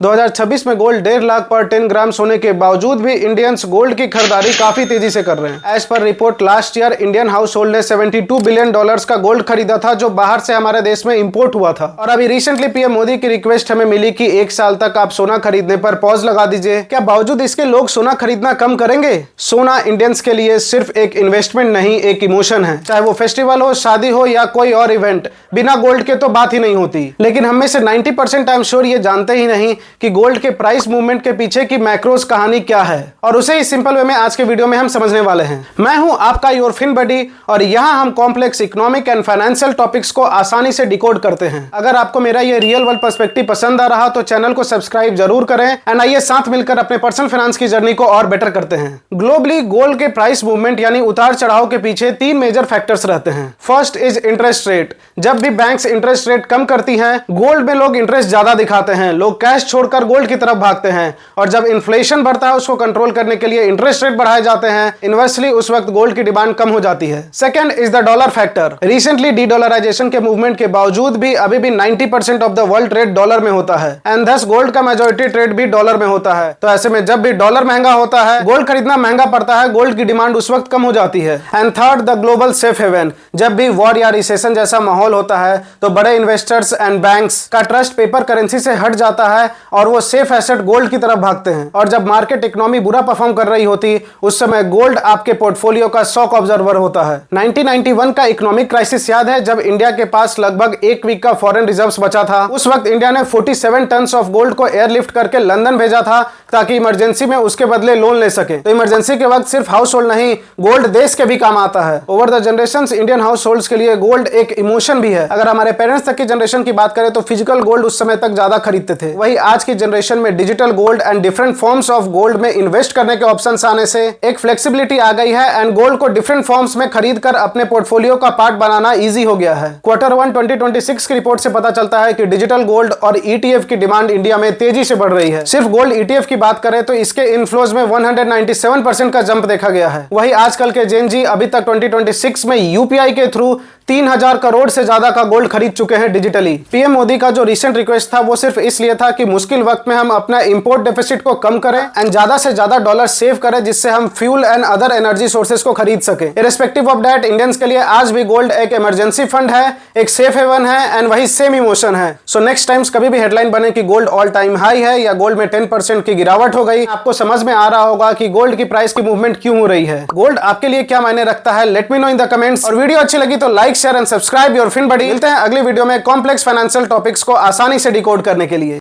2026 में गोल्ड 1.5 लाख पर 10 ग्राम सोने के बावजूद भी इंडियंस गोल्ड की खरीदारी काफी तेजी से कर रहे हैं। एज पर report last year Indian household ने $72 बिलियन का गोल्ड खरीदा था, जो बाहर से हमारे देश में इंपोर्ट हुआ था। और अभी रिसेंटली पीएम मोदी की रिक्वेस्ट हमें मिली कि 1 साल तक आप सोना खरीदने पर पॉज लगा दीजिए। क्या बावजूद इसके लोग सोना खरीदना कम करेंगे? सोना इंडियंस के लिए सिर्फ एक इन्वेस्टमेंट नहीं, एक इमोशन है। चाहे वो फेस्टिवल हो, शादी हो या कोई और इवेंट, बिना गोल्ड के तो बात ही नहीं होती। लेकिन हम में से 90% आई एम श्योर ये जानते ही नहीं कि गोल्ड के प्राइस मूवमेंट के पीछे की मैक्रोस कहानी क्या है, और उसे इस सिंपल वे में आज के वीडियो में हम समझने वाले हैं। मैं हूं आपका योर फिन बडी, और यहां हम complex economic and financial topics को आसानी से डिकोड करते हैं। अगर आपको मेरा ये रियल वर्ल्ड पर्सपेक्टिव पसंद आ रहा तो चैनल को सब्सक्राइब जरूर करें, एंड आइए साथ मिलकर अपने पर्सनल फाइनेंस की जर्नी को और बेटर करते हैं। ग्लोबली गोल्ड के प्राइस मूवमेंट यानी उतार चढ़ाव के पीछे 3 मेजर फैक्टर्स रहते हैं। First is interest rate. जब भी बैंक्स इंटरेस्ट रेट कम करती हैं, गोल्ड में लोग इंटरेस्ट ज्यादा दिखाते हैं, लोग कैश छोड़कर गोल्ड की तरफ भागते हैं। और जब इन्फ्लेशन बढ़ता है, उसको कंट्रोल करने के लिए इंटरेस्ट रेट बढ़ाए जाते हैं। इन्वर्सली उस वक्त गोल्ड की डिमांड कम हो जाती है। Second is the dollar factor. Recently D-dollarisation के मूवमेंट के बावजूद भी अभी भी 90% of the world trade dollar में होता है, एंड थस गोल्ड का मेजॉरिटी ट्रेड भी डॉलर में होता है। तो ऐसे में जब भी डॉलर महंगा होता है, गोल्ड खरीदना महंगा पड़ता है, गोल्ड की डिमांड उस वक्त कम हो जाती है। And third the global safe haven. जब भी वॉर या रिसेशन जैसा माहौल होता है, तो बड़े इन्वेस्टर्स एंड बैंक्स का ट्रस्ट पेपर करेंसी से हट जाता है और वो सेफ एसेट गोल्ड की तरफ भागते हैं। और जब मार्केट इकोनॉमी बुरा परफॉर्म कर रही होती, उस समय गोल्ड आपके पोर्टफोलियो का शॉक ऑब्जर्वर होता है। 1991 का इकोनॉमिक क्राइसिस याद है, जब इंडिया के पास लगभग 1 वीक का फॉरेन रिजर्व्स बचा था। उस वक्त इंडिया ने 47 टन्स ऑफ गोल्ड को एयरलिफ्ट करके लंदन भेजा था, ताकि इमरजेंसी में उसके बदले लोन ले सके। तो इमरजेंसी के वक्त सिर्फ हाउस होल्ड नहीं, गोल्ड देश के भी काम आता है। Over the generations Indian house holds के लिए गोल्ड एक इमोशन भी है। अगर हमारे पेरेंट्स तक की जनरेशन की बात करें तो फिजिकल गोल्ड उस समय तक ज्यादा खरीदते थे। वही आज की जनरेशन में digital gold and different forms of gold में इन्वेस्ट करने के ऑप्शंस आने से एक फ्लेक्सिबिलिटी आ गई है, एंड गोल्ड को डिफरेंट फॉर्म्स में खरीद कर अपने पोर्टफोलियो का पार्ट बनाना इजी हो गया है। Q1 2026 की रिपोर्ट से पता चलता है कि डिजिटल गोल्ड और ETF की डिमांड इंडिया में तेजी से बढ़ रही है। सिर्फ गोल्ड ETF की बात करें तो इसके इनफ्लोज में 197% का जंप देखा गया है। वही आजकल के जेन जी अभी तक 2026 में UPI के थ्रू 3000 करोड़ से ज्यादा का गोल्ड खरीद चुके हैं डिजिटली। पीएम मोदी का जो रिसेंट रिक्वेस्ट था, वो सिर्फ इसलिए था कि मुश्किल वक्त में हम अपना इंपोर्ट डेफिसिट को कम करें एंड ज्यादा से ज्यादा डॉलर सेव करें, जिससे हम fuel and other energy sources को खरीद सके। इर्रेस्पेक्टिव ऑफ दैट, इंडियंस के लिए आज भी गोल्ड एक इमरजेंसी फंड है, एक सेफ हेवन है, एंड वही सेम इमोशन है। सो नेक्स्ट टाइम्स कभी भी हेडलाइन बने कि गोल्ड ऑल टाइम हाई है या गोल्ड में 10% की गिरावट हो गई, आपको समझ में आ रहा होगा कि गोल्ड की प्राइस की मूवमेंट क्यों हो रही है। गोल्ड आपके लिए क्या मायने रखता है? Let me know in the comments. और वीडियो अच्छी लगी तो like, share and subscribe your fin buddy. मिलते हैं अगली वीडियो में कॉम्प्लेक्स फाइनेंशियल टॉपिक्स को आसानी से डिकोड करने के लिए।